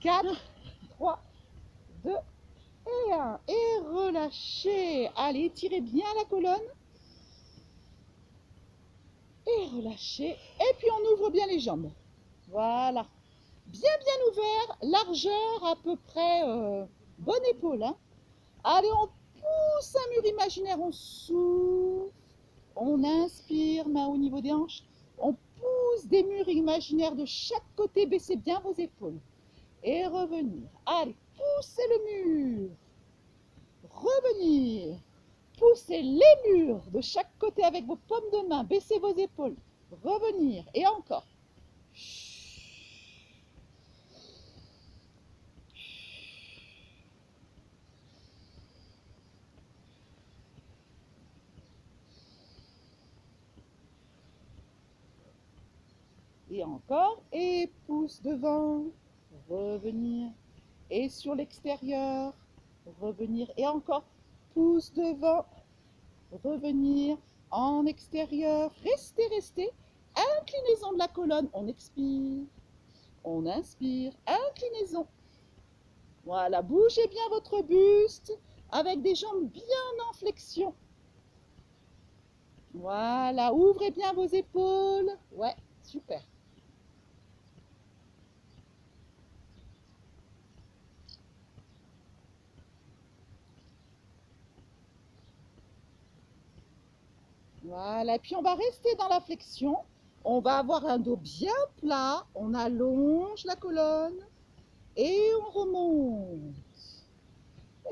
4, 3, 2 et 1. Et relâchez. Allez, étirez bien la colonne. Et relâchez. Et puis on ouvre bien les jambes. Voilà. Bien ouvert. Largeur à peu près bonne épaule. Hein. Allez, on pousse un mur imaginaire. On souffle. On inspire, main au niveau des hanches. On pousse des murs imaginaires de chaque côté. Baissez bien vos épaules. Et revenir. Allez, poussez le mur. Revenir. Poussez les murs de chaque côté avec vos paumes de main. Baissez vos épaules. Revenir. Et encore. Et encore. Et pousse devant. Revenir. Et sur l'extérieur. Revenir. Et encore. Pousse devant. Revenir. En extérieur. Restez, restez. Inclinaison de la colonne. On expire. On inspire. Inclinaison. Voilà. Bougez bien votre buste avec des jambes bien en flexion. Voilà. Ouvrez bien vos épaules. Ouais, super. Voilà, et puis on va rester dans la flexion. On va avoir un dos bien plat. On allonge la colonne et on remonte.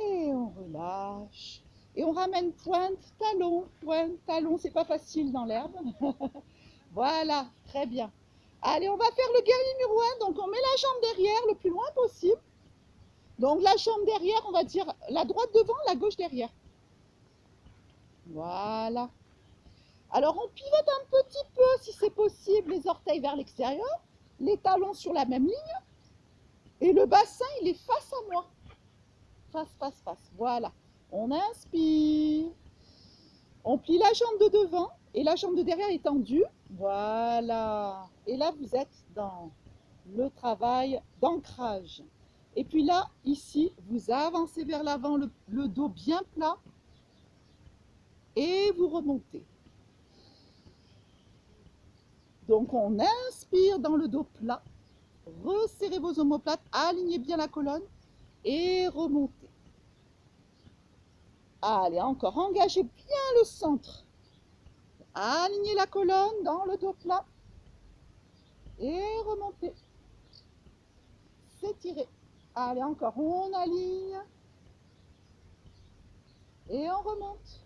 Et on relâche. Et on ramène pointe, talon. C'est pas facile dans l'herbe. Voilà, très bien. Allez, on va faire le guerrier numéro 1. Donc on met la jambe derrière le plus loin possible. Donc la jambe derrière, on va dire la droite devant, la gauche derrière. Voilà. Alors on pivote un petit peu si c'est possible, les orteils vers l'extérieur, les talons sur la même ligne et le bassin il est face à moi. Face. Voilà. On inspire. On plie la jambe de devant et la jambe de derrière est tendue. Voilà. Et là vous êtes dans le travail d'ancrage. Et puis là, ici, vous avancez vers l'avant, le dos bien plat et vous remontez. Donc on inspire dans le dos plat, resserrez vos omoplates, alignez bien la colonne et remontez. Allez, encore, engagez bien le centre. Alignez la colonne dans le dos plat et remontez. S'étirer. Allez, encore, on aligne et on remonte.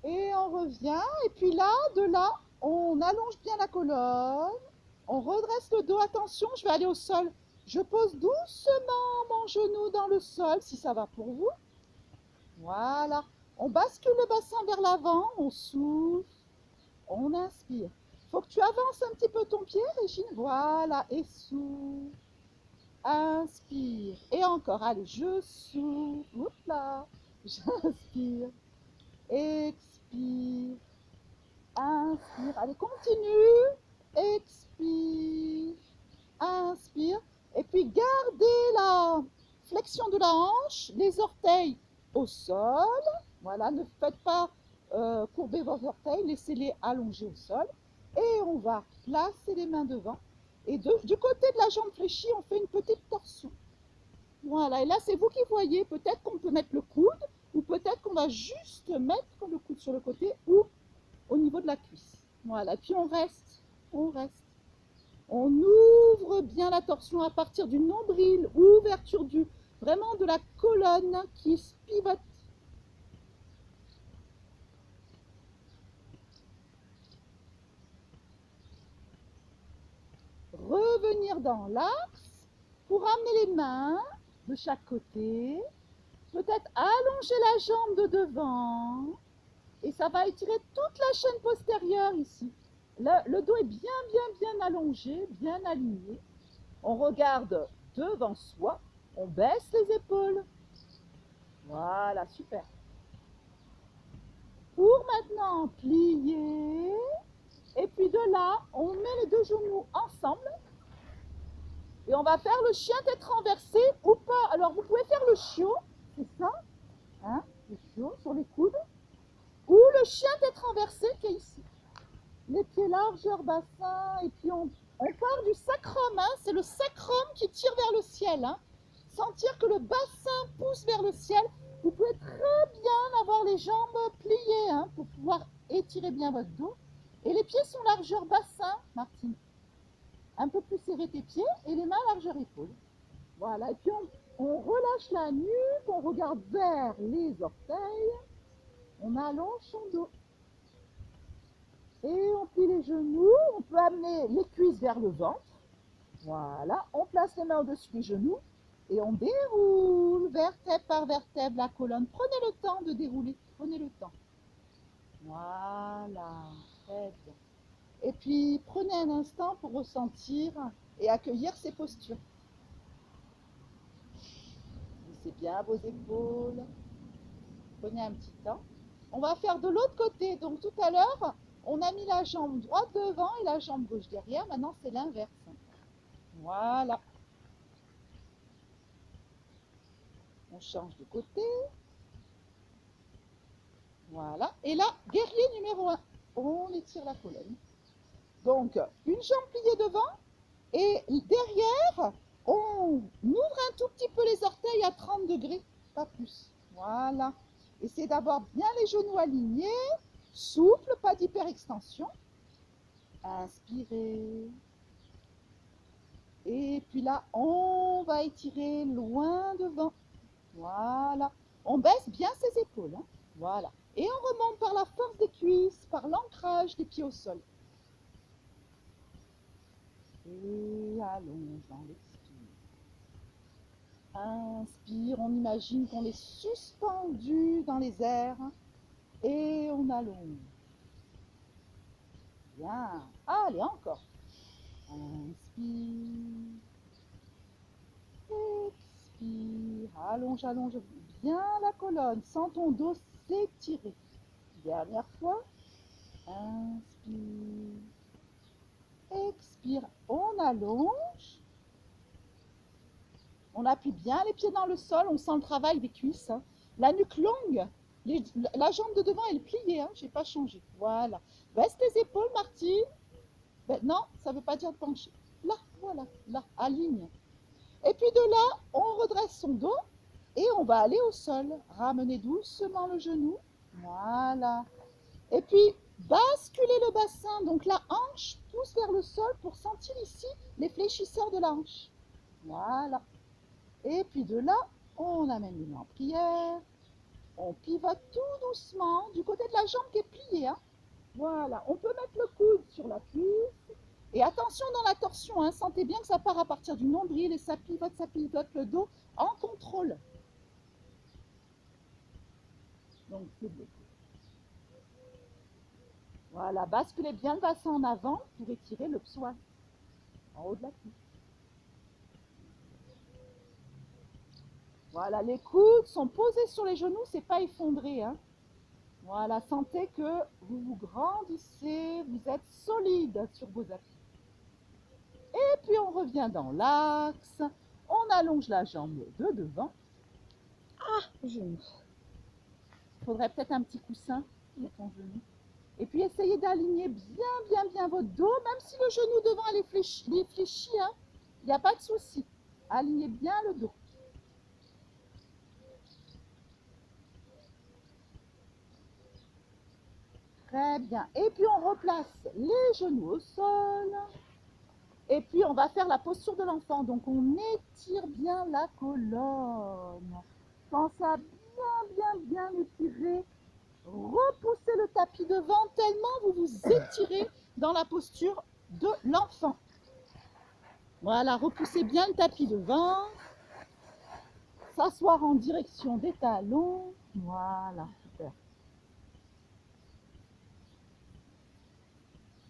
Et on revient. Et puis là, de là, on allonge bien la colonne. On redresse le dos. Attention, je vais aller au sol. Je pose doucement mon genou dans le sol, si ça va pour vous. Voilà. On bascule le bassin vers l'avant. On souffle. On inspire. Il faut que tu avances un petit peu ton pied, Régine. Voilà. Et souffle. Inspire. Et encore. Allez, je souffle. Oups là. J'inspire. Expire. Inspire. Allez, continue. Expire. Inspire. Et puis, gardez la flexion de la hanche, les orteils au sol. Voilà, ne faites pas courber vos orteils, laissez-les allongés au sol. Et on va placer les mains devant. Et du côté de la jambe fléchie, on fait une petite torsion. Voilà, et là, c'est vous qui voyez. Peut-être qu'on peut mettre le coude, ou peut-être qu'on va juste mettre le coude sur le côté, ou au niveau de la cuisse. Voilà, puis on reste. On ouvre bien la torsion à partir du nombril, ouverture vraiment de la colonne qui se pivote. Revenir dans l'axe pour amener les mains de chaque côté. Peut-être allonger la jambe de devant. Et ça va étirer toute la chaîne postérieure ici. Le dos est bien allongé, bien aligné. On regarde devant soi. On baisse les épaules. Voilà, super. Pour maintenant plier. Et puis de là, on met les deux genoux ensemble. Et on va faire le chien tête renversée ou pas. Alors, vous pouvez faire le chiot, c'est ça, hein, le chiot sur les coudes, ou le chien tête renversée qui est ici. Les pieds largeur bassin, et puis on part du sacrum, hein, c'est le sacrum qui tire vers le ciel. Hein. Sentir que le bassin pousse vers le ciel. Vous pouvez très bien avoir les jambes pliées hein, pour pouvoir étirer bien votre dos. Et les pieds sont largeur bassin, Martine. Un peu plus serré tes pieds et les mains largeur épaule. Voilà, et puis on relâche la nuque, on regarde vers les orteils, on allonge son dos. Et on plie les genoux, on peut amener les cuisses vers le ventre. Voilà, on place les mains au-dessus des genoux et on déroule vertèbre par vertèbre la colonne. Prenez le temps de dérouler, prenez le temps. Voilà, très bien. Et puis prenez un instant pour ressentir et accueillir ces postures. Lissez bien vos épaules. Prenez un petit temps. On va faire de l'autre côté. Donc tout à l'heure, on a mis la jambe droite devant et la jambe gauche derrière. Maintenant, c'est l'inverse. Voilà. On change de côté. Voilà. Et là, guerrier numéro 1. On étire la colonne. Donc, une jambe pliée devant. Et derrière, on ouvre un tout petit peu les orteils à 30 degrés. Pas plus. Voilà. Essayez d'avoir bien les genoux alignés. Souple, pas d'hyperextension. Inspirez. Et puis là, on va étirer loin devant. Voilà. On baisse bien ses épaules. Hein. Voilà. Et on remonte par la force des cuisses, par l'ancrage des pieds au sol. Et allonge dans l'expire. Inspire, on imagine qu'on est suspendu dans les airs. Et on allonge. Bien. Allez, encore. Inspire. Expire. Allonge, allonge bien la colonne. Sens ton dos s'étirer. Dernière fois. Inspire. Expire. On allonge. On appuie bien les pieds dans le sol. On sent le travail des cuisses. Hein. La nuque longue. La jambe de devant, elle est pliée. Hein. Je n'ai pas changé. Voilà. Baisse tes épaules, Martine. Ben, non, ça ne veut pas dire de pencher. Là, voilà. Là, aligne. Et puis de là, on redresse son dos et on va aller au sol. Ramenez doucement le genou. Voilà. Et puis, basculez le bassin. Donc la hanche pousse vers le sol pour sentir ici les fléchisseurs de la hanche. Voilà. Et puis de là, on amène les mains en prière. On pivote tout doucement du côté de la jambe qui est pliée. Hein. Voilà. On peut mettre le coude sur la cuisse. Et attention dans la torsion, hein, sentez bien que ça part à partir du nombril et ça pivote le dos en contrôle. Donc c'est bloqué. Voilà, basculez bien le bassin en avant pour étirer le psoas en haut de la cuisse. Voilà, les coudes sont posés sur les genoux, c'est pas effondré. Hein. Voilà, sentez que vous vous grandissez, vous êtes solide sur vos appuis. Et puis on revient dans l'axe, on allonge la jambe de devant. Ah, genou. Il faudrait peut-être un petit coussin sur ton genou. Et puis essayez d'aligner bien votre dos, même si le genou devant il est fléchi, hein, il n'y a pas de souci. Alignez bien le dos. Très bien. Et puis on replace les genoux au sol. Et puis, on va faire la posture de l'enfant. Donc, on étire bien la colonne. Pensez à bien étirer. Repoussez le tapis devant tellement vous vous étirez dans la posture de l'enfant. Voilà, repoussez bien le tapis devant. S'asseoir en direction des talons. Voilà, super.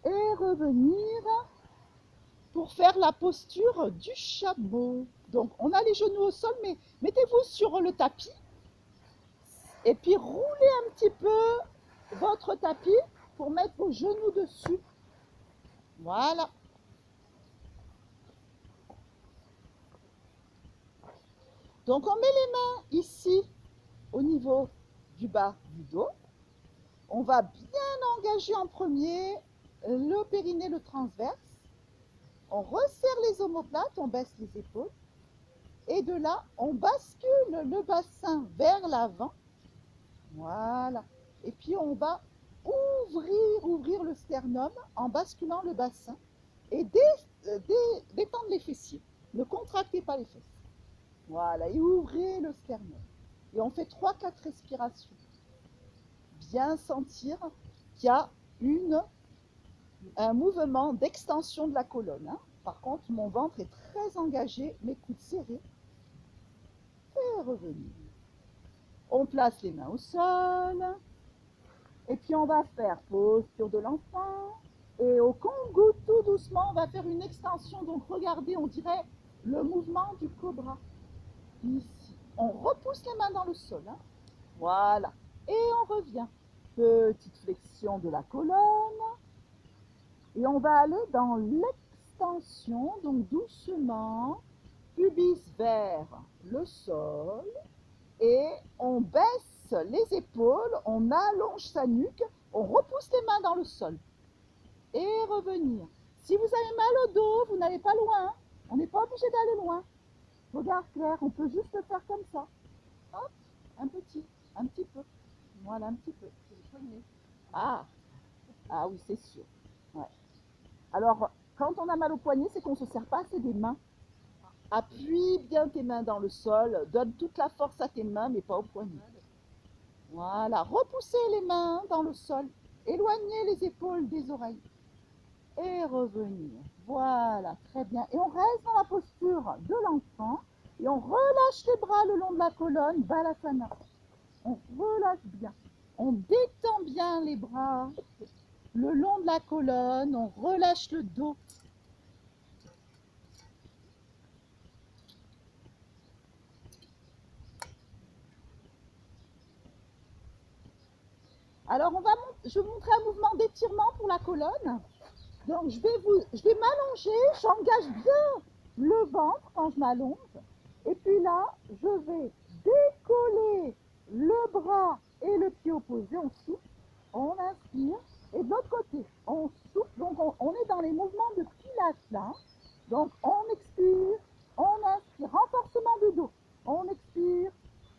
Et revenir pour faire la posture du chameau. Donc, on a les genoux au sol, mais mettez-vous sur le tapis et puis roulez un petit peu votre tapis pour mettre vos genoux dessus. Voilà. Donc on met les mains ici au niveau du bas du dos. On va bien engager en premier le périnée, le transverse. On resserre les omoplates, on baisse les épaules. Et de là, on bascule le bassin vers l'avant. Voilà. Et puis on va ouvrir le sternum en basculant le bassin et détendre les fessiers. Ne contractez pas les fesses. Voilà, et ouvrez le sternum. Et on fait 3-4 respirations. Bien sentir qu'il y a un mouvement d'extension de la colonne. Hein. Par contre, mon ventre est très engagé, mes coudes serrés. Et revenir. On place les mains au sol. Et puis on va faire posture de l'enfant. Et au Kongu, tout doucement, on va faire une extension. Donc regardez, on dirait le mouvement du cobra. Ici. On repousse les mains dans le sol. Hein. Voilà. Et on revient. Petite flexion de la colonne. Et on va aller dans l'extension. Donc doucement. Pubis vers le sol. Et on baisse les épaules. On allonge sa nuque. On repousse les mains dans le sol. Et revenir. Si vous avez mal au dos, vous n'allez pas loin. On n'est pas obligé d'aller loin. Regarde Claire, on peut juste le faire comme ça. Hop, un petit peu. Voilà, un petit peu. Ah, ah oui, c'est sûr. Ouais. Alors, quand on a mal au poignet, c'est qu'on ne se sert pas assez des mains. Appuie bien tes mains dans le sol. Donne toute la force à tes mains, mais pas au poignet. Voilà, repoussez les mains dans le sol. Éloignez les épaules des oreilles. Et revenir. Voilà, très bien. Et on reste dans la posture de l'enfant. Et on relâche les bras le long de la colonne, Balasana. On relâche bien. On détend bien les bras le long de la colonne. On relâche le dos. Alors, je vais vous montrer un mouvement d'étirement pour la colonne. Donc, je vais m'allonger. J'engage bien le ventre quand je m'allonge. Et puis là, je vais décoller le bras et le pied opposé. On souffle, on inspire. Et de l'autre côté, on souffle. Donc, on est dans les mouvements de pilates là. Donc, on expire, on inspire. Renforcement du dos. On expire,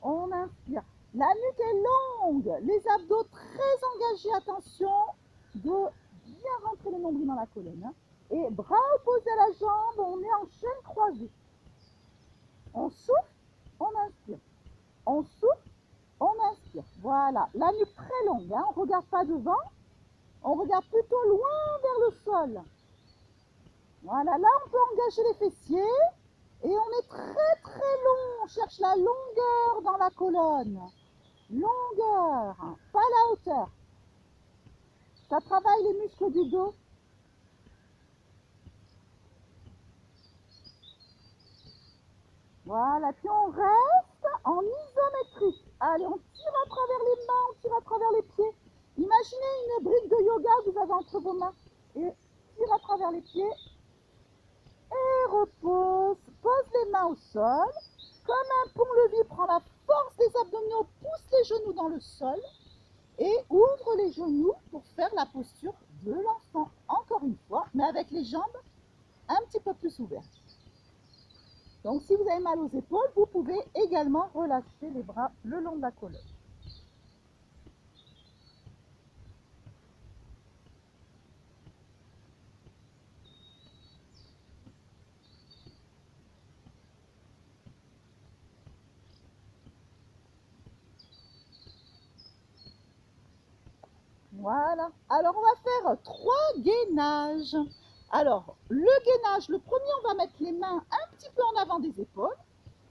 on inspire. La nuque est longue, les abdos très engagés. Attention de bien rentrer le nombril dans la colonne. Hein. Et bras opposés à la jambe, on est en chaîne croisée. On souffle, on inspire. On souffle, on inspire. Voilà, la nuque très longue. Hein. On ne regarde pas devant, on regarde plutôt loin vers le sol. Voilà, là on peut engager les fessiers. Et on est très très long. On cherche la longueur dans la colonne. Longueur, pas la hauteur. Ça travaille les muscles du dos. Voilà, puis on reste en isométrique. Allez, on tire à travers les mains, on tire à travers les pieds. Imaginez une brique de yoga que vous avez entre vos mains. Et tire à travers les pieds. Et repose. Pose les mains au sol. Comme un pont-levis, prend la force des abdominaux, pousse les genoux dans le sol. Et ouvre les genoux pour faire la posture de l'enfant. Encore une fois, mais avec les jambes un petit peu plus ouvertes. Donc si vous avez mal aux épaules, vous pouvez également relâcher les bras le long de la colonne. Voilà. Alors on va faire 3 gainages. Alors le gainage, le premier, on va mettre les mains un petit peu en avant des épaules.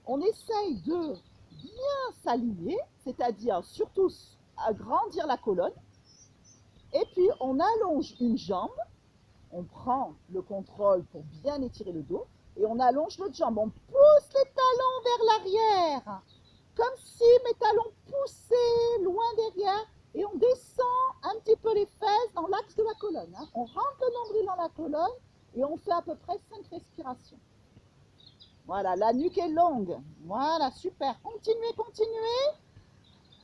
On essaye de bien s'aligner, c'est-à-dire surtout agrandir la colonne. Et puis on allonge une jambe. On prend le contrôle pour bien étirer le dos. Et on allonge l'autre jambe. On pousse les talons vers l'arrière. Comme si mes talons poussaient loin derrière. Et on descend un petit peu les fesses dans l'axe de la colonne. On rentre le nombril dans la colonne. Et on fait à peu près 5 respirations. Voilà, la nuque est longue. Voilà, super. Continuez, continuez.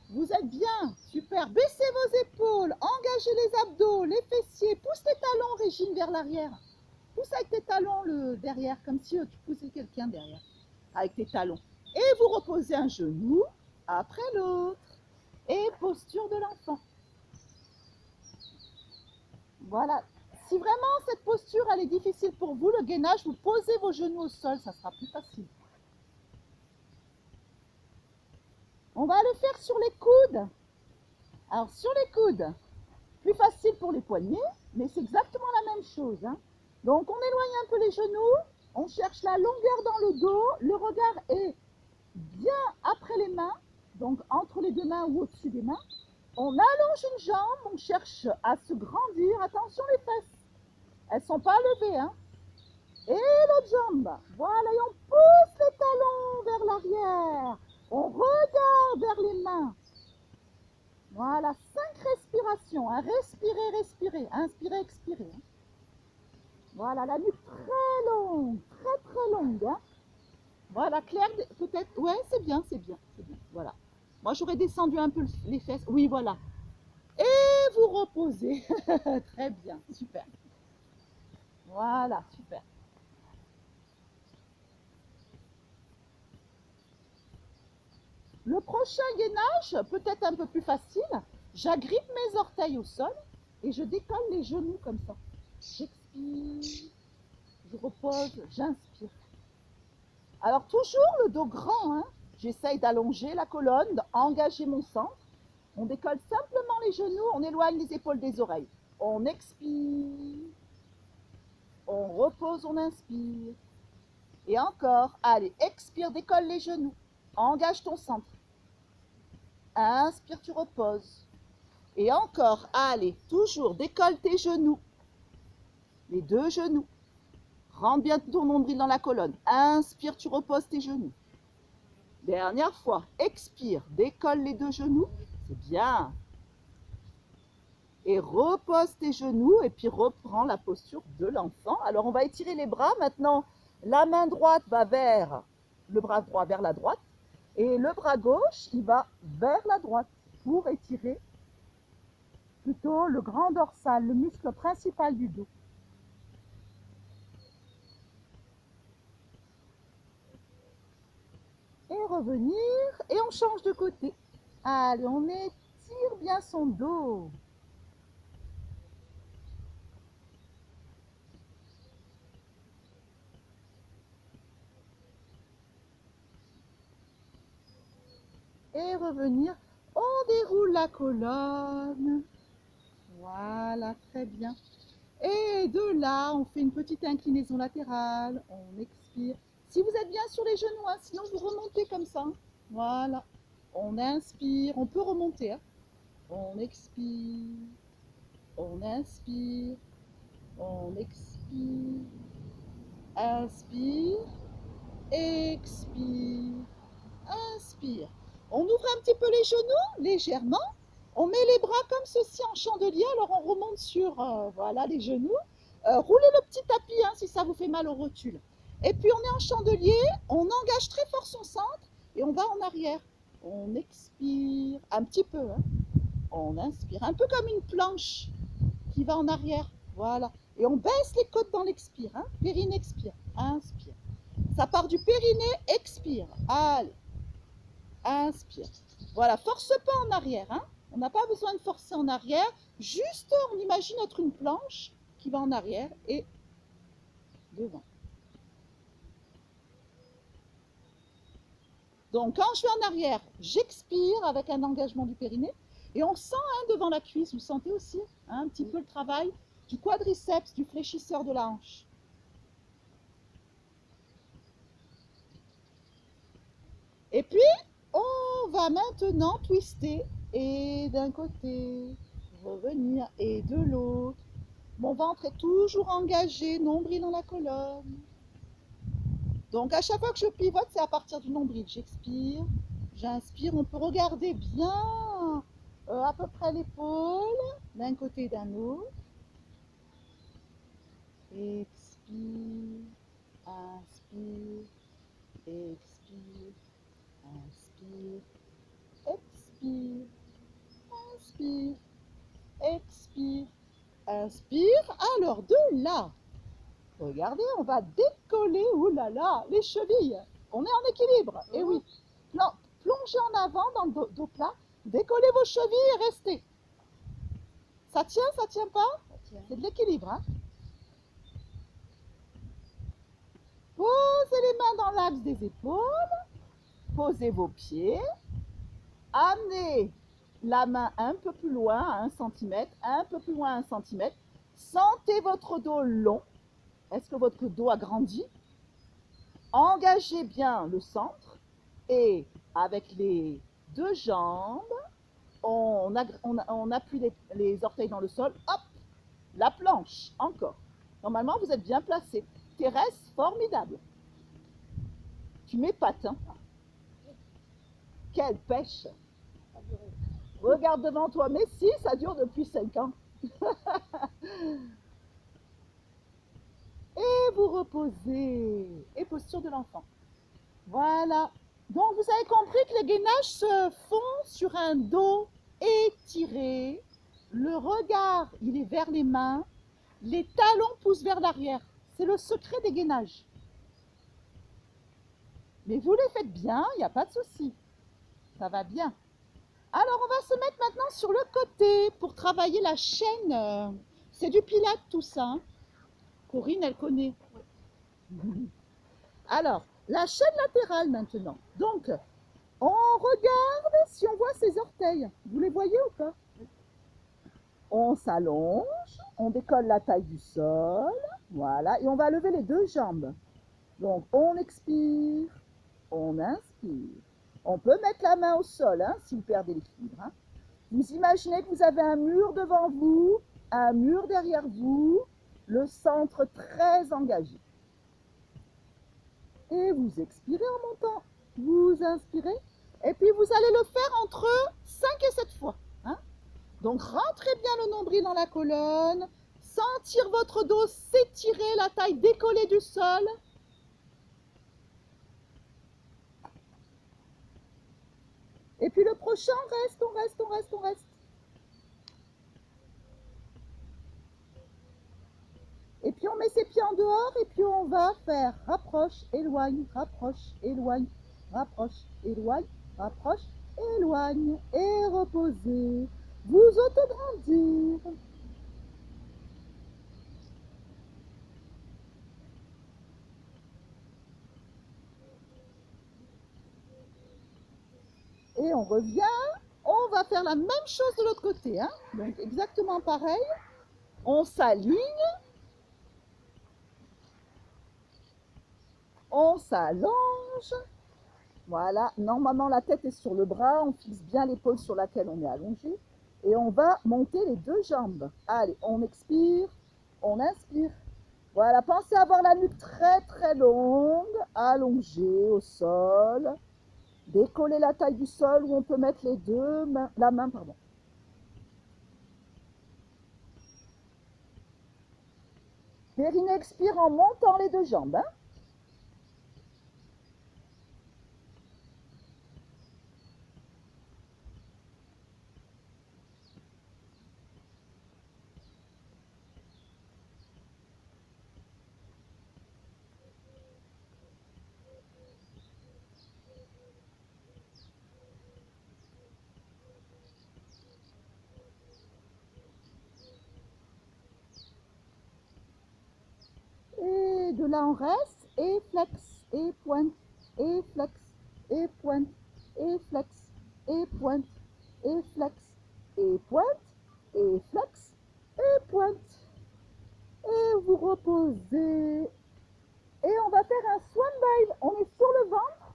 Vous êtes bien. Super. Baissez vos épaules. Engagez les abdos, les fessiers. Pousse tes talons, Régine, vers l'arrière. Pousse avec tes talons le derrière, comme si tu poussais quelqu'un derrière. Avec tes talons. Et vous reposez un genou après l'autre. Et posture de l'enfant. Voilà. Si vraiment cette posture elle est difficile pour vous, le gainage, vous posez vos genoux au sol, ça sera plus facile. On va le faire sur les coudes. Alors sur les coudes, plus facile pour les poignets, mais c'est exactement la même chose. Hein. Donc on éloigne un peu les genoux, on cherche la longueur dans le dos, le regard est bien après les mains, donc entre les deux mains ou au-dessus des mains. On allonge une jambe, on cherche à se grandir. Attention les fesses, elles ne sont pas levées. Hein. Et l'autre jambe, voilà, et on pousse les talons vers l'arrière. On regarde vers les mains. Voilà, 5 respirations. Hein. Respirez, respirez. Inspirez, expirez. Hein. Voilà, la nuque très longue, très très longue. Hein. Voilà, Claire, peut-être. Ouais, c'est bien, c'est bien, c'est bien. Voilà. Moi, j'aurais descendu un peu les fesses. Oui, voilà. Et vous reposez. Très bien, super. Voilà, super. Le prochain gainage, peut-être un peu plus facile. J'agrippe mes orteils au sol et je décolle les genoux comme ça. J'expire, je repose, j'inspire. Alors toujours le dos grand, hein. J'essaye d'allonger la colonne, d'engager mon centre. On décolle simplement les genoux, on éloigne les épaules des oreilles. On expire, on repose, on inspire. Et encore, allez, expire, décolle les genoux. Engage ton centre. Inspire, tu reposes. Et encore, allez, toujours, décolle tes genoux. Les deux genoux. Rentre bien ton nombril dans la colonne. Inspire, tu reposes tes genoux. Dernière fois, expire, décolle les deux genoux. C'est bien. Et repose tes genoux et puis reprends la posture de l'enfant. Alors, on va étirer les bras. Maintenant, la main droite va vers le bras droit vers la droite. Et le bras gauche, il va vers la droite pour étirer plutôt le grand dorsal, le muscle principal du dos. Et revenir, et on change de côté. Allez, on étire bien son dos. Et revenir, on déroule la colonne. Voilà, très bien. Et de là, on fait une petite inclinaison latérale, on expire. Si vous êtes bien sur les genoux, hein, sinon vous remontez comme ça. Voilà, on inspire, on peut remonter. Hein. On expire, on inspire, on expire, inspire, expire, inspire. On ouvre un petit peu les genoux, légèrement. On met les bras comme ceci en chandelier, alors on remonte sur voilà, les genoux. Roulez le petit tapis hein, si ça vous fait mal au rotule. Et puis on est en chandelier, on engage très fort son centre et on va en arrière. On expire un petit peu, hein. On inspire, un peu comme une planche qui va en arrière. Voilà. Et on baisse les côtes dans l'expire. Hein. Périnée, expire, inspire. Ça part du périnée, expire. Allez, inspire. Voilà, force pas en arrière. Hein. On n'a pas besoin de forcer en arrière. Juste, on imagine être une planche qui va en arrière et devant. Donc, quand je vais en arrière, j'expire avec un engagement du périnée. Et on sent hein, devant la cuisse, vous sentez aussi hein, un petit peu le travail du quadriceps, du fléchisseur de la hanche. Et puis, on va maintenant twister. Et d'un côté, revenir. Et de l'autre. Mon ventre est toujours engagé, nombril dans la colonne. Donc, à chaque fois que je pivote, c'est à partir du nombril. J'expire, j'inspire. On peut regarder bien à peu près l'épaule, d'un côté et d'un autre. Expire, inspire, expire, inspire, expire, inspire, expire, inspire. Alors de là, regardez, on va décoller, oulala, les chevilles. On est en équilibre, et oui. Plongez en avant dans le dos plat, décollez vos chevilles et restez. Ça tient pas? C'est de l'équilibre, hein. Posez les mains dans l'axe des épaules, posez vos pieds, amenez la main un peu plus loin, à 1 cm, un peu plus loin, 1 cm. Sentez votre dos long. Est-ce que votre dos a grandi? Engagez bien le centre et avec les deux jambes, on appuie les orteils dans le sol. Hop, la planche, encore. Normalement, vous êtes bien placé. Thérèse, formidable. Tu m'épates, hein? Quelle pêche! Regarde devant toi. Mais si, ça dure depuis 5 ans. Et vous reposez. Et posture de l'enfant. Voilà. Donc, vous avez compris que les gainages se font sur un dos étiré. Le regard, il est vers les mains. Les talons poussent vers l'arrière. C'est le secret des gainages. Mais vous les faites bien, il n'y a pas de souci. Ça va bien. Alors, on va se mettre maintenant sur le côté pour travailler la chaîne. C'est du pilate tout ça. Hein. Corinne, elle connaît. Alors, la chaîne latérale maintenant. Donc, on regarde si on voit ses orteils. Vous les voyez ou pas? On s'allonge, on décolle la taille du sol. Voilà, et on va lever les deux jambes. Donc, on expire, on inspire. On peut mettre la main au sol hein, si vous perdez l'équilibre. Hein. Vous imaginez que vous avez un mur devant vous, un mur derrière vous, le centre très engagé. Et vous expirez en montant. Vous inspirez. Et puis vous allez le faire entre 5 et 7 fois. Hein. Donc rentrez bien le nombril dans la colonne. Sentir votre dos s'étirer, la taille décollée du sol. Et puis le prochain, on reste. Et puis on met ses pieds en dehors et puis on va faire rapproche, éloigne, rapproche, éloigne, rapproche, éloigne, rapproche, éloigne et reposez. Vous autograndir. Et on revient, on va faire la même chose de l'autre côté. Hein. Donc exactement pareil. On s'aligne. On s'allonge. Voilà, normalement la tête est sur le bras, on fixe bien l'épaule sur laquelle on est allongé. Et on va monter les deux jambes. Allez, on expire, on inspire. Voilà, pensez à avoir la nuque très très longue, allongée au sol. Décoller la taille du sol où on peut mettre les deux mains, la main, pardon. Périnée expire en montant les deux jambes. Hein. Et de là on reste, et flex, et pointe, et flex, et pointe, et flex, et pointe, et flex, et pointe, et flex, et pointe. Et vous reposez. Et on va faire un swan dive. On est sur le ventre.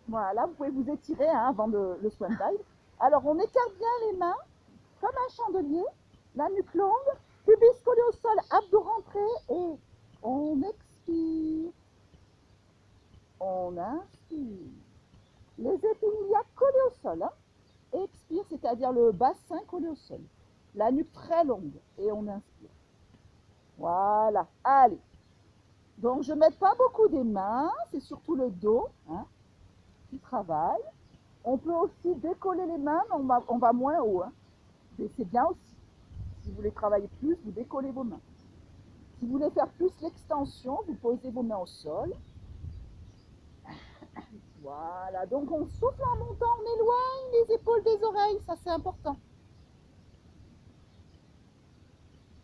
Voilà, vous pouvez vous étirer hein, avant le swan dive. Alors on écarte bien les mains, comme un chandelier, la nuque longue, pubis collé au sol, abdos rentrés, et on expire. On inspire. Les épaules iliaques collées au sol. Hein. Expire, c'est-à-dire le bassin collé au sol. La nuque très longue. Et on inspire. Voilà. Allez. Donc, je ne mets pas beaucoup des mains, c'est surtout le dos hein, qui travaille. On peut aussi décoller les mains, mais on va moins haut. Hein. Mais c'est bien aussi. Si vous voulez travailler plus, vous décollez vos mains. Si vous voulez faire plus l'extension, vous posez vos mains au sol. Voilà, donc on souffle en montant, on éloigne les épaules des oreilles, ça c'est important.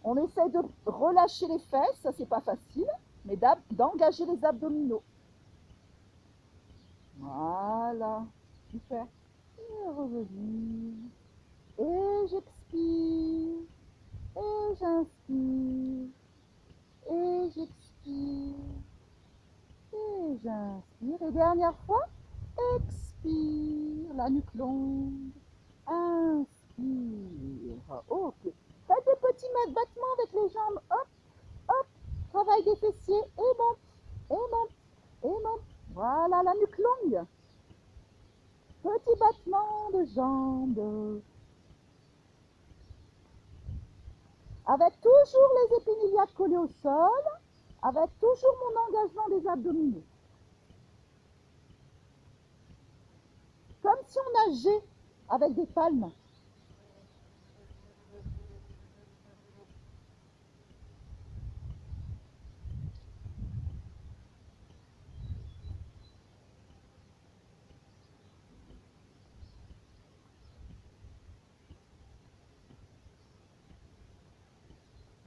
On essaie de relâcher les fesses, ça c'est pas facile, mais d'engager les abdominaux. Voilà, super. Et revenir. Et j'expire. Et j'inspire. Et j'expire. Et j'inspire. Et dernière fois, expire. La nuque longue. Inspire. Ok. Faites des petits battements avec les jambes. Hop, hop. Travail des fessiers. Et monte. Et monte. Et monte. Voilà la nuque longue. Petit battement de jambes. Avec toujours les épines iliaques collées au sol. Avec toujours mon engagement des abdominaux. Comme si on nageait avec des palmes.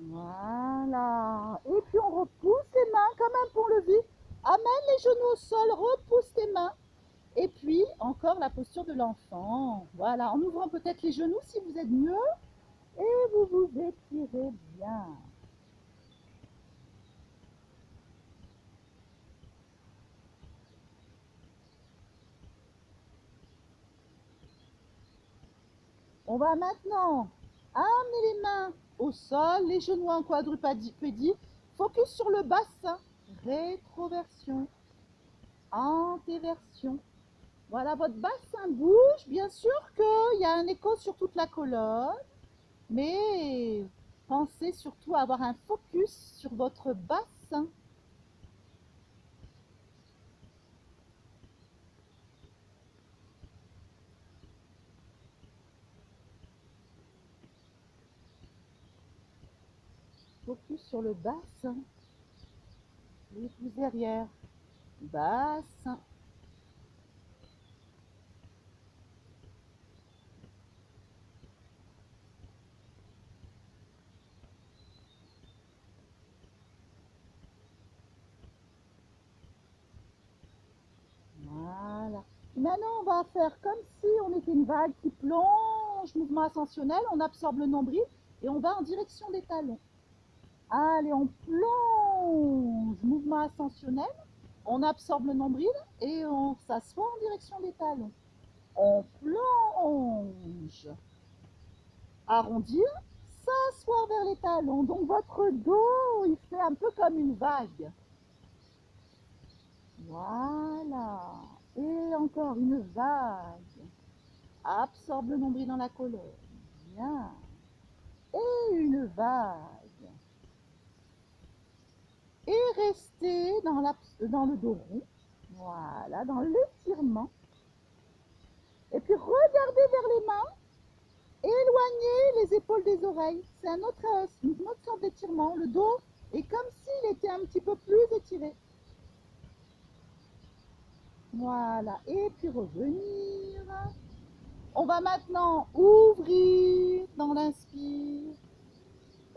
Voilà. Et puis on repousse les mains comme un pont-levis. Amène les genoux au sol, repousse tes mains. Et puis encore la posture de l'enfant. Voilà, en ouvrant peut-être les genoux si vous êtes mieux. Et vous vous étirez bien. On va maintenant amener les mains au sol, les genoux en quadrupédie. Focus sur le bassin. Rétroversion. Antéversion. Voilà, votre bassin bouge. Bien sûr qu'il y a un écho sur toute la colonne, mais pensez surtout à avoir un focus sur votre bassin. Focus sur le bassin. Les pouces derrière. Bassin. Voilà. Maintenant, on va faire comme si on était une vague qui plonge, mouvement ascensionnel, on absorbe le nombril et on va en direction des talons. Allez, on plonge, mouvement ascensionnel, on absorbe le nombril et on s'assoit en direction des talons. On plonge, arrondir, s'asseoir vers les talons. Donc votre dos, il fait un peu comme une vague. Voilà. Et encore une vague. Absorbe le nombril dans la colonne. Bien. Et une vague. Et restez dans le dos rond. Voilà, dans l'étirement. Et puis regardez vers les mains. Éloignez les épaules des oreilles. C'est une autre sorte d'étirement. Le dos est comme s'il était un petit peu plus étiré. Voilà. Et puis revenir. On va maintenant ouvrir dans l'inspire.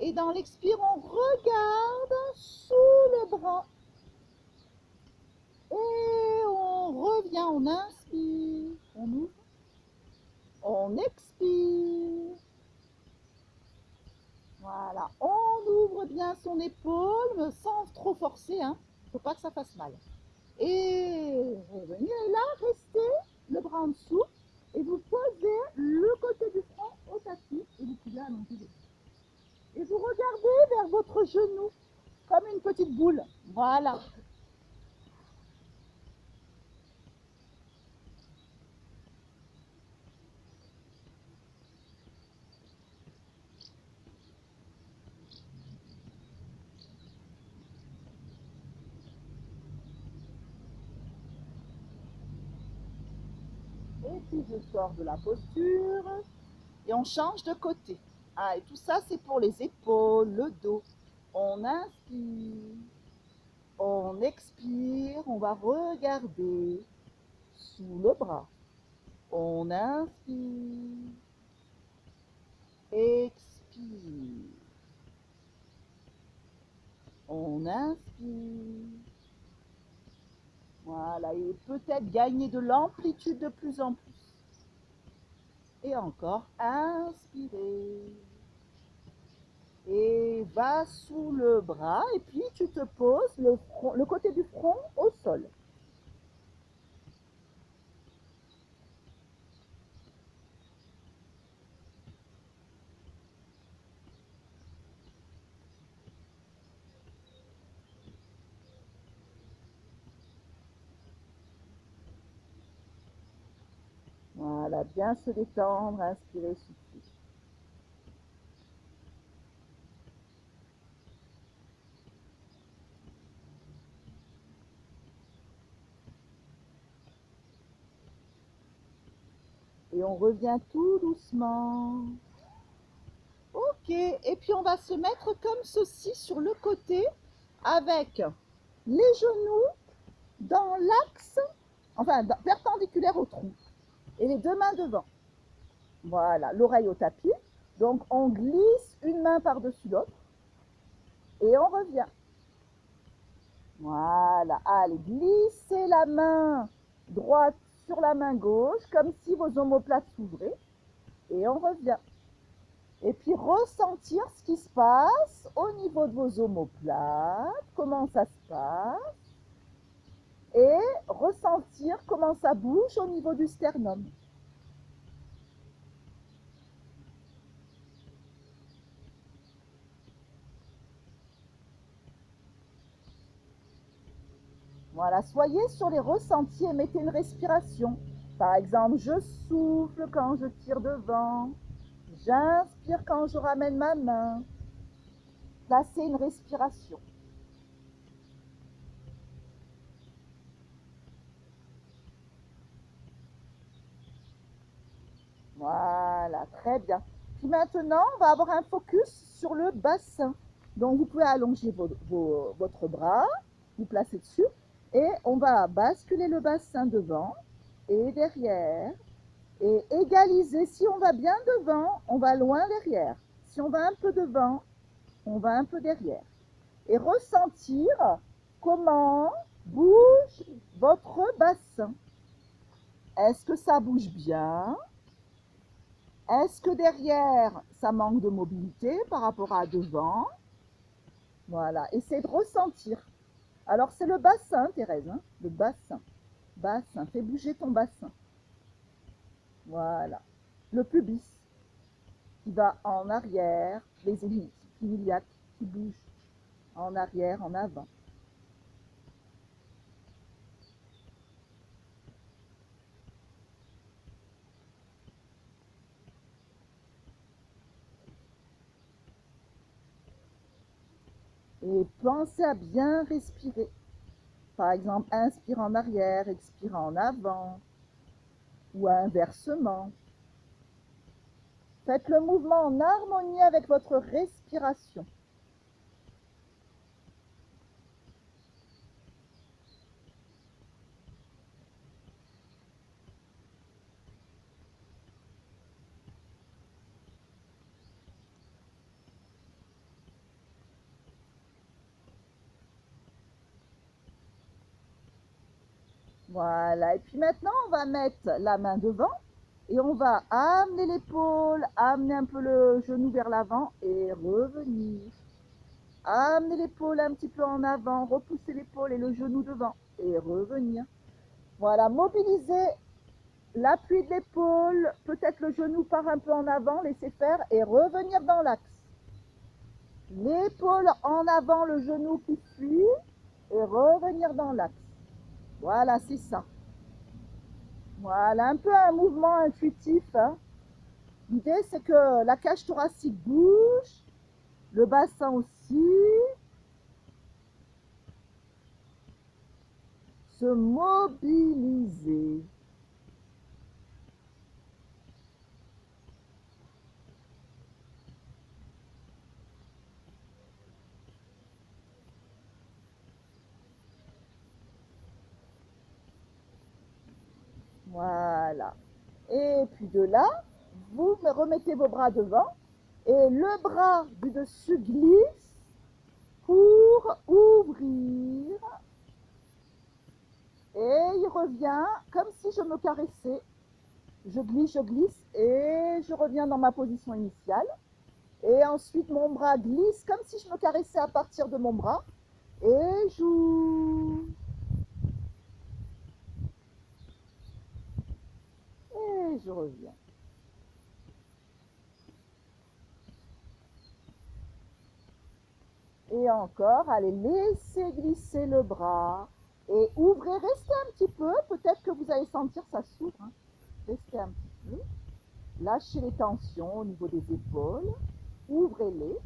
Et dans l'expire, on regarde sous le bras. Et on revient, on inspire. On ouvre. On expire. Voilà. On ouvre bien son épaule, mais sans trop forcer. Hein. Il ne faut pas que ça fasse mal. Et revenir. Et là, restez le bras en dessous. Et vous posez le côté du front au tapis. Et vous pouvez allonger les bras. Et vous regardez vers votre genou, comme une petite boule. Voilà. Et puis je sors de la posture et on change de côté. Ah, et tout ça, c'est pour les épaules, le dos. On inspire, on expire, on va regarder sous le bras. On inspire, expire. On inspire. Voilà, et peut-être gagner de l'amplitude de plus en plus. Et encore, inspirez. Et va sous le bras et puis tu te poses le côté du front au sol. Voilà, bien se détendre, inspirer, souffler. Et on revient tout doucement. Ok, et puis on va se mettre comme ceci sur le côté avec les genoux dans l'axe, enfin perpendiculaire au tronc et les deux mains devant. Voilà, l'oreille au tapis. Donc on glisse une main par-dessus l'autre et on revient. Voilà, allez, glissez la main droite sur la main gauche comme si vos omoplates s'ouvraient et on revient. Et puis ressentir ce qui se passe au niveau de vos omoplates, comment ça se passe, et ressentir comment ça bouge au niveau du sternum. Voilà, soyez sur les ressentis et mettez une respiration. Par exemple, je souffle quand je tire devant, j'inspire quand je ramène ma main. Placez une respiration. Voilà, très bien. Puis maintenant, on va avoir un focus sur le bassin. Donc, vous pouvez allonger votre bras, vous placez dessus, et on va basculer le bassin devant et derrière, et égaliser. Si on va bien devant, on va loin derrière. Si on va un peu devant, on va un peu derrière. Et ressentir comment bouge votre bassin. Est-ce que ça bouge bien? Est-ce que derrière, ça manque de mobilité par rapport à devant? Voilà, essayez de ressentir. Alors, c'est le bassin, Thérèse, hein, le bassin. Bassin, fais bouger ton bassin. Voilà. Le pubis qui va en arrière, les iliaques qui bougent en arrière, en avant. Et pensez à bien respirer. Par exemple, inspire en arrière, expire en avant, ou inversement. Faites le mouvement en harmonie avec votre respiration. Voilà, et puis maintenant, on va mettre la main devant et on va amener l'épaule, amener un peu le genou vers l'avant et revenir. Amener l'épaule un petit peu en avant, repousser l'épaule et le genou devant et revenir. Voilà, mobiliser l'appui de l'épaule, peut-être le genou part un peu en avant, laissez faire et revenir dans l'axe. L'épaule en avant, le genou qui suit et revenir dans l'axe. Voilà, c'est ça. Voilà, un peu un mouvement intuitif. Hein. L'idée, c'est que la cage thoracique bouge, le bassin aussi, se mobiliser. Voilà. Et puis de là, vous me remettez vos bras devant et le bras du dessus glisse pour ouvrir. Et il revient comme si je me caressais. Je glisse et je reviens dans ma position initiale. Et ensuite, mon bras glisse comme si je me caressais à partir de mon bras. Et j'ouvre. Et je reviens. Et encore, allez, laissez glisser le bras. Et ouvrez, restez un petit peu. Peut-être que vous allez sentir ça s'ouvre. Hein. Restez un petit peu. Lâchez les tensions au niveau des épaules. Ouvrez-les.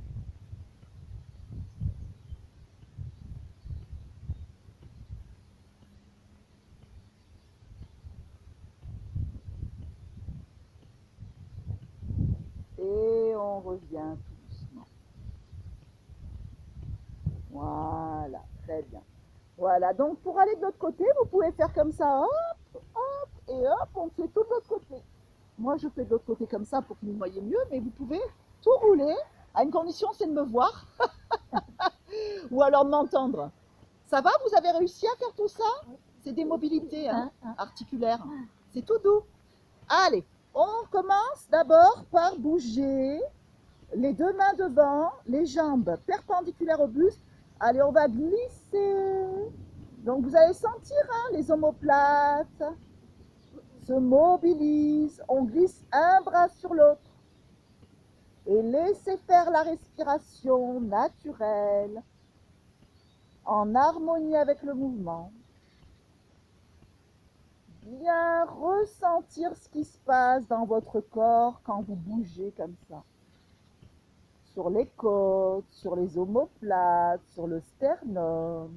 Et on revient tout doucement. Voilà, très bien. Voilà, donc pour aller de l'autre côté, vous pouvez faire comme ça, hop, hop, et hop, on fait tout de l'autre côté. Moi, je fais de l'autre côté comme ça pour que vous me voyez mieux, mais vous pouvez tout rouler, à une condition, c'est de me voir, ou alors de m'entendre. Ça va, vous avez réussi à faire tout ça? C'est des mobilités hein, articulaires. C'est tout doux. Allez, on commence d'abord par bouger les deux mains devant, les jambes perpendiculaires au buste. Allez, on va glisser. Donc vous allez sentir, hein, les omoplates se mobilisent. On glisse un bras sur l'autre. Et laissez faire la respiration naturelle, en harmonie avec le mouvement. Bien ressentir ce qui se passe dans votre corps quand vous bougez comme ça. Sur les côtes, sur les omoplates, sur le sternum.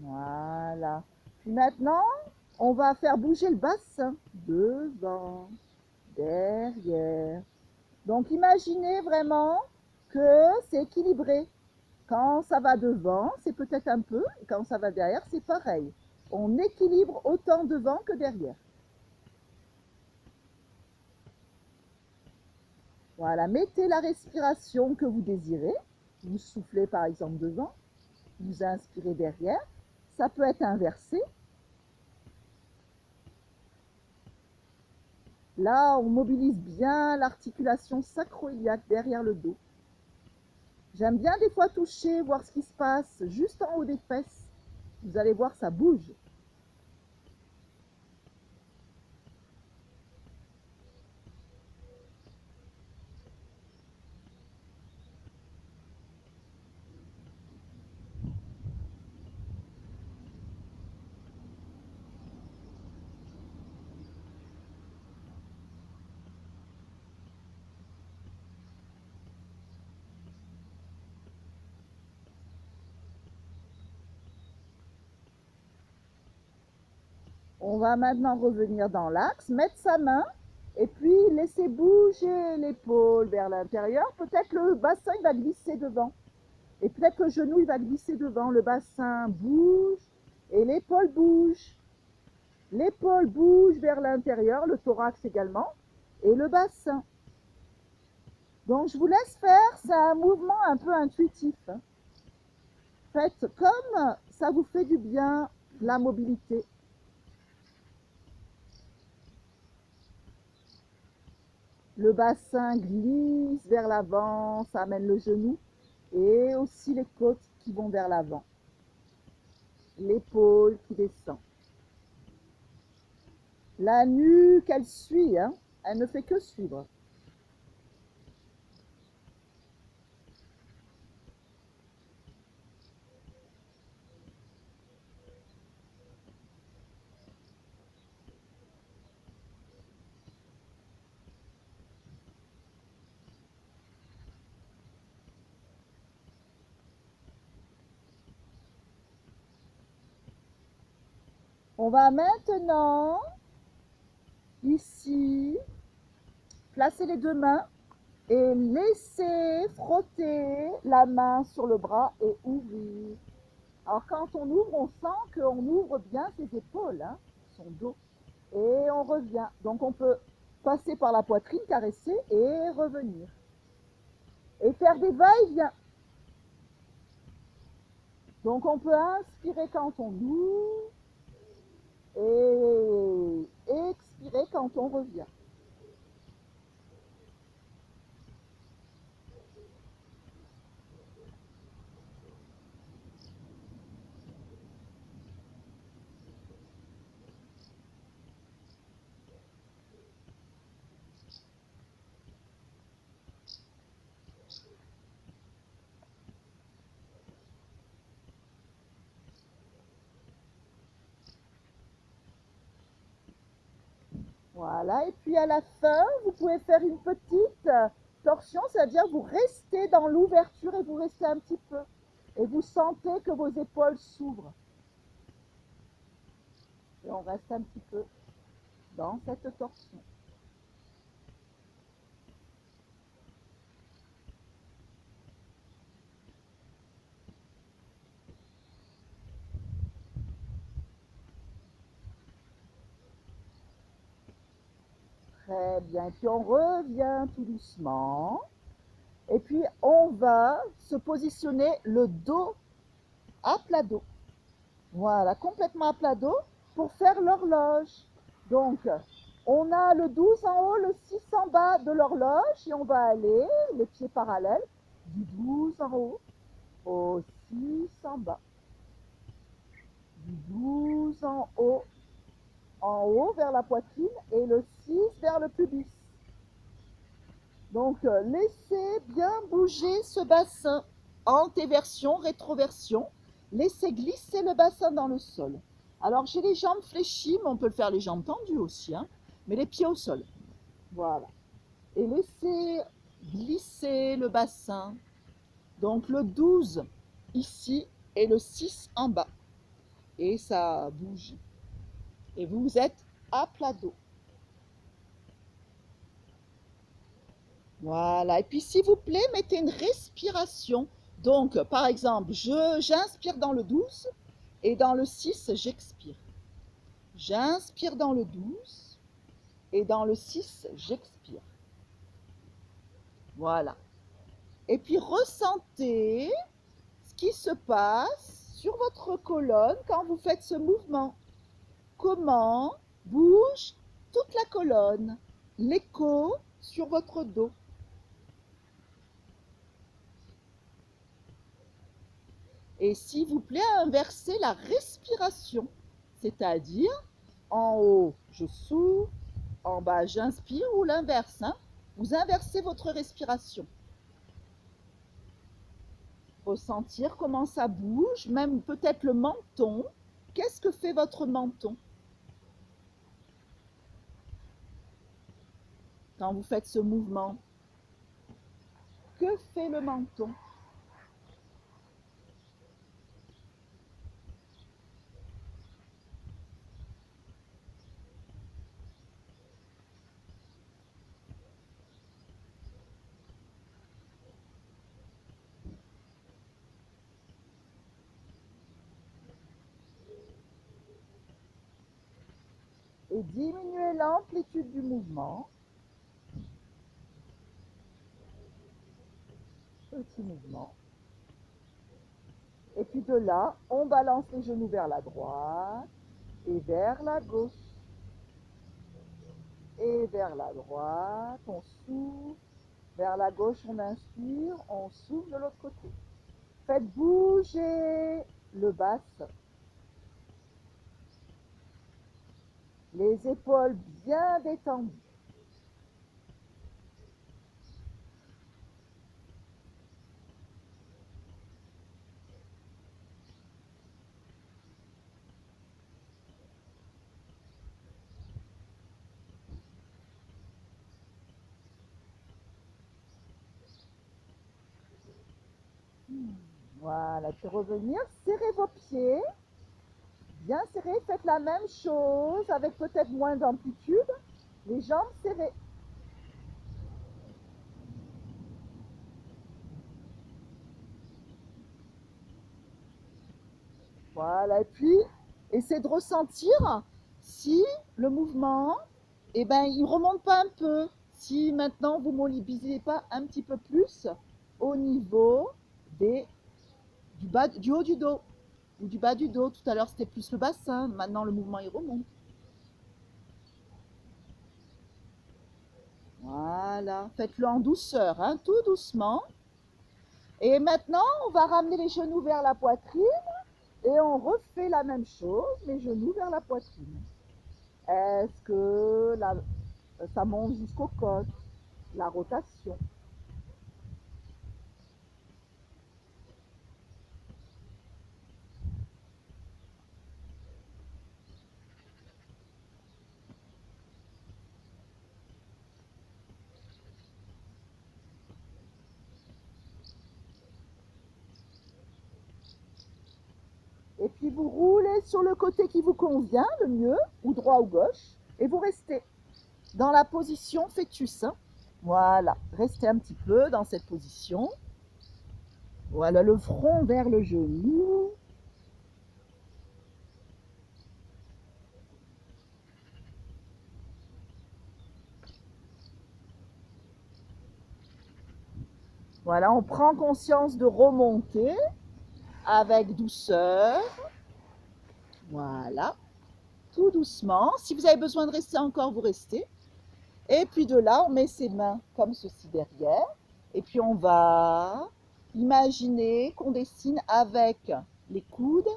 Voilà. Puis maintenant, on va faire bouger le bassin. Devant, derrière. Donc imaginez vraiment que c'est équilibré. Quand ça va devant, c'est peut-être un peu, et quand ça va derrière, c'est pareil. On équilibre autant devant que derrière. Voilà, mettez la respiration que vous désirez. Vous soufflez par exemple devant, vous inspirez derrière. Ça peut être inversé. Là, on mobilise bien l'articulation sacro-iliaque derrière le dos. J'aime bien des fois toucher, voir ce qui se passe juste en haut des fesses. Vous allez voir, ça bouge. On va maintenant revenir dans l'axe, mettre sa main et puis laisser bouger l'épaule vers l'intérieur. Peut-être le bassin il va glisser devant. Et peut-être que le genou il va glisser devant. Le bassin bouge et l'épaule bouge. L'épaule bouge vers l'intérieur, le thorax également, et le bassin. Donc je vous laisse faire, c'est un mouvement un peu intuitif. Faites comme ça vous fait du bien, la mobilité. Le bassin glisse vers l'avant, ça amène le genou et aussi les côtes qui vont vers l'avant. L'épaule qui descend. La nuque, elle suit, hein, elle ne fait que suivre. On va maintenant, ici, placer les deux mains et laisser frotter la main sur le bras et ouvrir. Alors quand on ouvre, on sent qu'on ouvre bien ses épaules, hein, son dos. Et on revient. Donc on peut passer par la poitrine, caresser et revenir. Et faire des va-et-vient. Donc on peut inspirer quand on ouvre et expirer quand on revient. Voilà, et puis à la fin, vous pouvez faire une petite torsion, c'est-à-dire vous restez dans l'ouverture et vous restez un petit peu. Et vous sentez que vos épaules s'ouvrent. Et on reste un petit peu dans cette torsion. Très bien, et puis on revient tout doucement. Et puis on va se positionner le dos à plat dos. Voilà, complètement à plat dos pour faire l'horloge. Donc, on a le 12 en haut, le 6 en bas de l'horloge et on va aller, les pieds parallèles, du 12 en haut au 6 en bas. Du 12 en haut vers la poitrine et le 6 vers le pubis. Donc, laissez bien bouger ce bassin, antéversion, rétroversion. Laissez glisser le bassin dans le sol. Alors, j'ai les jambes fléchies, mais on peut le faire les jambes tendues aussi, hein, mais les pieds au sol. Voilà. Et laissez glisser le bassin. Donc, le 12 ici et le 6 en bas. Et ça bouge. Et vous êtes à plat dos. Voilà, et puis s'il vous plaît, mettez une respiration. Donc, par exemple, j'inspire dans le 12 et dans le 6, j'expire. J'inspire dans le 12 et dans le 6, j'expire. Voilà. Et puis, ressentez ce qui se passe sur votre colonne quand vous faites ce mouvement. Comment bouge toute la colonne, l'écho sur votre dos. Et s'il vous plaît, inversez la respiration, c'est-à-dire en haut, je souffle, en bas, j'inspire ou l'inverse. Hein. Vous inversez votre respiration. Ressentir comment ça bouge, même peut-être le menton. Qu'est-ce que fait votre menton quand vous faites ce mouvement? Que fait le menton? Et diminuez l'amplitude du mouvement. Petit mouvement. Et puis de là, on balance les genoux vers la droite et vers la gauche. Et vers la droite, on souffle. Vers la gauche, on inspire, on souffle de l'autre côté. Faites bouger le bassin. Les épaules bien détendues. Voilà, puis revenir, serrez vos pieds Bien serré, faites la même chose avec peut-être moins d'amplitude. Les jambes serrées. Voilà, et puis essayez de ressentir si le mouvement, eh ben, il remonte pas un peu. Si maintenant vous ne mobilisez pas un petit peu plus au niveau du haut du dos ou du bas du dos. Tout à l'heure c'était plus le bassin, maintenant le mouvement il remonte. Voilà, faites-le en douceur, hein, tout doucement. Et maintenant on va ramener les genoux vers la poitrine et on refait la même chose, les genoux vers la poitrine. Est-ce que ça monte jusqu'aux côtes? La rotation. Et puis vous roulez sur le côté qui vous convient le mieux, ou droit ou gauche, et vous restez dans la position fœtus. Hein. Voilà, restez un petit peu dans cette position. Voilà, le front vers le genou. Voilà, on prend conscience de remonter avec douceur. Voilà, tout doucement. Si vous avez besoin de rester encore, vous restez. Et puis de là, on met ses mains comme ceci derrière. Et puis on va imaginer qu'on dessine avec les coudes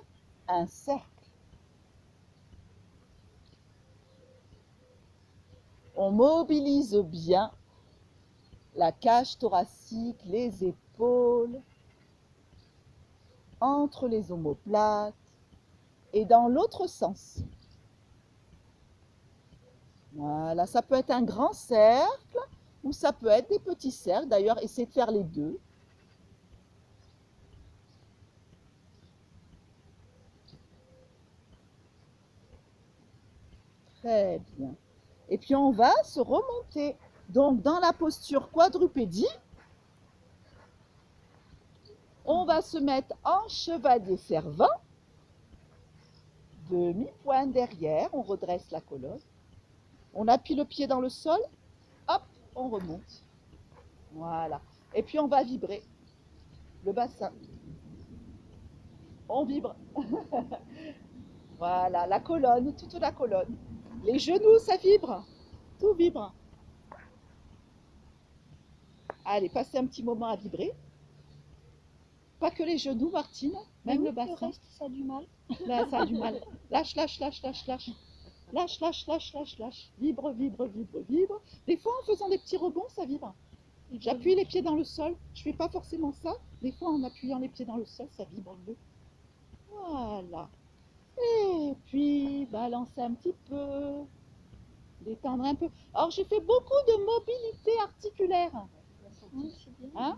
un cercle. On mobilise bien la cage thoracique, les épaules, entre les omoplates et dans l'autre sens. Voilà, ça peut être un grand cercle ou ça peut être des petits cercles. D'ailleurs, essayez de faire les deux. Très bien. Et puis on va se remonter. Donc dans la posture quadrupédie, on va se mettre en chevalier servant. Demi-pointe derrière, on redresse la colonne. On appuie le pied dans le sol, hop, on remonte. Voilà. Et puis on va vibrer le bassin. On vibre. Voilà, la colonne, toute la colonne. Les genoux, ça vibre. Tout vibre. Allez, passez un petit moment à vibrer. Pas que les genoux, Martine, même le bassin. Le reste, ça a du mal. Là, ça a du mal. Lâche, lâche, lâche, lâche, lâche. Lâche, lâche, lâche, lâche, lâche. Vibre, vibre, vibre, vibre. Des fois, en faisant des petits rebonds, ça vibre. J'appuie les pieds dans le sol. Je fais pas forcément ça. Des fois, en appuyant les pieds dans le sol, ça vibre mieux. Voilà. Et puis, balancer un petit peu. Détendre un peu. Alors, j'ai fait beaucoup de mobilité articulaire. Oui, c'est bien. Hein?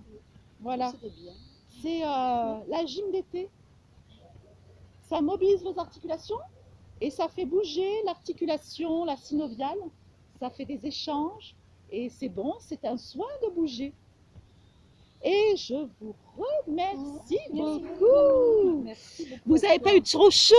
Voilà. C'est la gym d'été. Ça mobilise vos articulations et ça fait bouger l'articulation, la synoviale. Ça fait des échanges et c'est bon, c'est un soin de bouger. Et je vous remercie beaucoup. Merci beaucoup. Vous n'avez pas eu trop chaud?